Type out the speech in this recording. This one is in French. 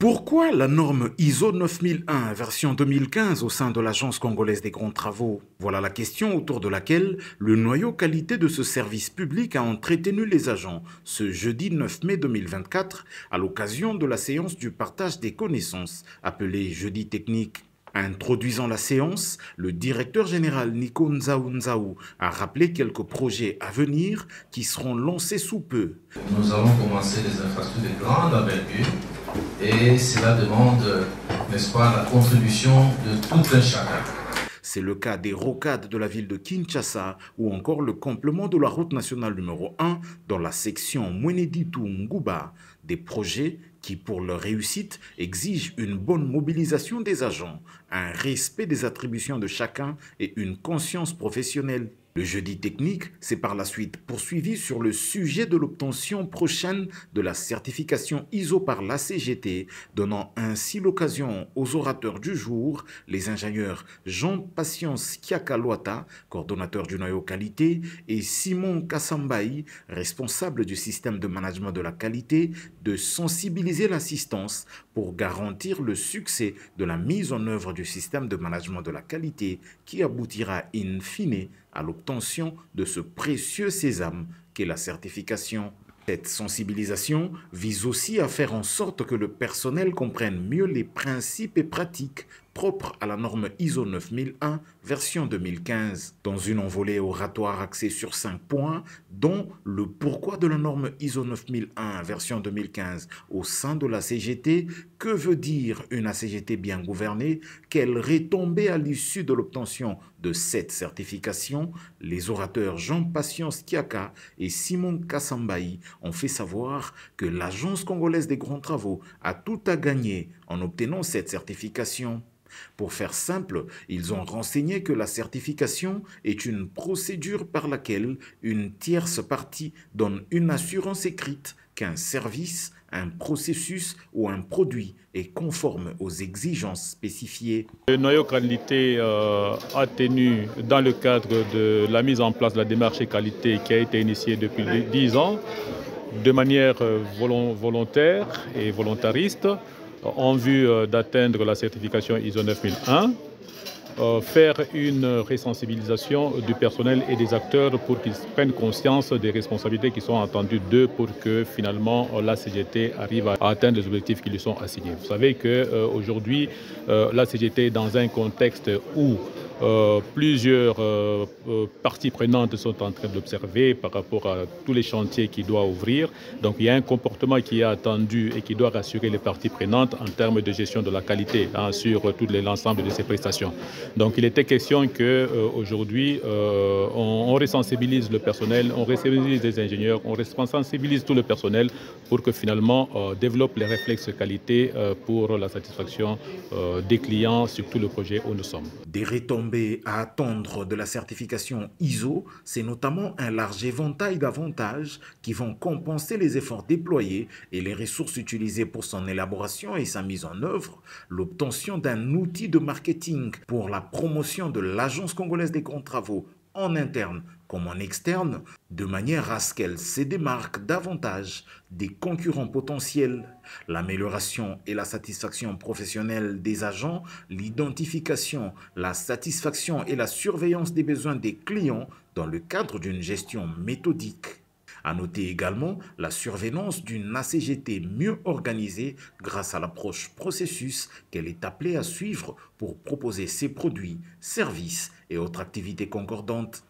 Pourquoi la norme ISO 9001 version 2015 au sein de l'Agence congolaise des grands travaux? Voilà la question autour de laquelle le noyau qualité de ce service public a entretenu les agents ce jeudi 9 mai 2024 à l'occasion de la séance du partage des connaissances appelée jeudi technique. Introduisant la séance, le directeur général Nico Nzaou a rappelé quelques projets à venir qui seront lancés sous peu. Nous allons commencer les infrastructures de grande envergure et cela demande, n'est-ce pas, la contribution de tout un chacun. C'est le cas des rocades de la ville de Kinshasa ou encore le complément de la route nationale numéro 1 dans la section Mweneditu-Ngouba. Des projets qui, pour leur réussite, exigent une bonne mobilisation des agents, un respect des attributions de chacun et une conscience professionnelle. Le jeudi technique s'est par la suite poursuivi sur le sujet de l'obtention prochaine de la certification ISO par la CGT, donnant ainsi l'occasion aux orateurs du jour, les ingénieurs Jean-Patience Kiakalwata, coordonnateur du noyau qualité, et Simon Kassambaï, responsable du système de management de la qualité, de sensibiliser l'assistance pour garantir le succès de la mise en œuvre du système de management de la qualité qui aboutira in fine à l'obtention de ce précieux sésame qu'est la certification. Cette sensibilisation vise aussi à faire en sorte que le personnel comprenne mieux les principes et pratiques propres à la norme ISO 9001 version 2015, dans une envolée oratoire axée sur 5 points, dont le pourquoi de la norme ISO 9001 version 2015 au sein de la CGT, que veut dire une ACGT bien gouvernée, quelle retombée à l'issue de l'obtention de cette certification. Les orateurs Jean-Patience Kiaka et Simon Kassambaï ont fait savoir que l'Agence congolaise des grands travaux a tout à gagner en obtenant cette certification. Pour faire simple, ils ont renseigné que la certification est une procédure par laquelle une tierce partie donne une assurance écrite qu'un service, un processus ou un produit est conforme aux exigences spécifiées. Le noyau qualité a tenu dans le cadre de la mise en place de la démarche qualité qui a été initiée depuis 10 ans, de manière volontaire et volontariste, en vue d'atteindre la certification ISO 9001, faire une résensibilisation du personnel et des acteurs pour qu'ils prennent conscience des responsabilités qui sont attendues d'eux pour que finalement la CGT arrive à atteindre les objectifs qui lui sont assignés. Vous savez qu'aujourd'hui, la CGT est dans un contexte où plusieurs parties prenantes sont en train d'observer par rapport à tous les chantiers qui doivent ouvrir. Donc il y a un comportement qui est attendu et qui doit rassurer les parties prenantes en termes de gestion de la qualité sur tout l'ensemble de ces prestations. Donc il était question qu'aujourd'hui on resensibilise le personnel, on resensibilise les ingénieurs, on resensibilise tout le personnel pour que finalement on développe les réflexes qualité pour la satisfaction des clients sur tout le projet où nous sommes. Des retombées à attendre de la certification ISO, c'est notamment un large éventail d'avantages qui vont compenser les efforts déployés et les ressources utilisées pour son élaboration et sa mise en œuvre, l'obtention d'un outil de marketing pour la promotion de l'Agence congolaise des grands travaux en interne comme en externe, de manière à ce qu'elle se démarque davantage des concurrents potentiels. L'amélioration et la satisfaction professionnelle des agents, l'identification, la satisfaction et la surveillance des besoins des clients dans le cadre d'une gestion méthodique. À noter également la surveillance d'une ACGT mieux organisée grâce à l'approche processus qu'elle est appelée à suivre pour proposer ses produits, services et autres activités concordantes.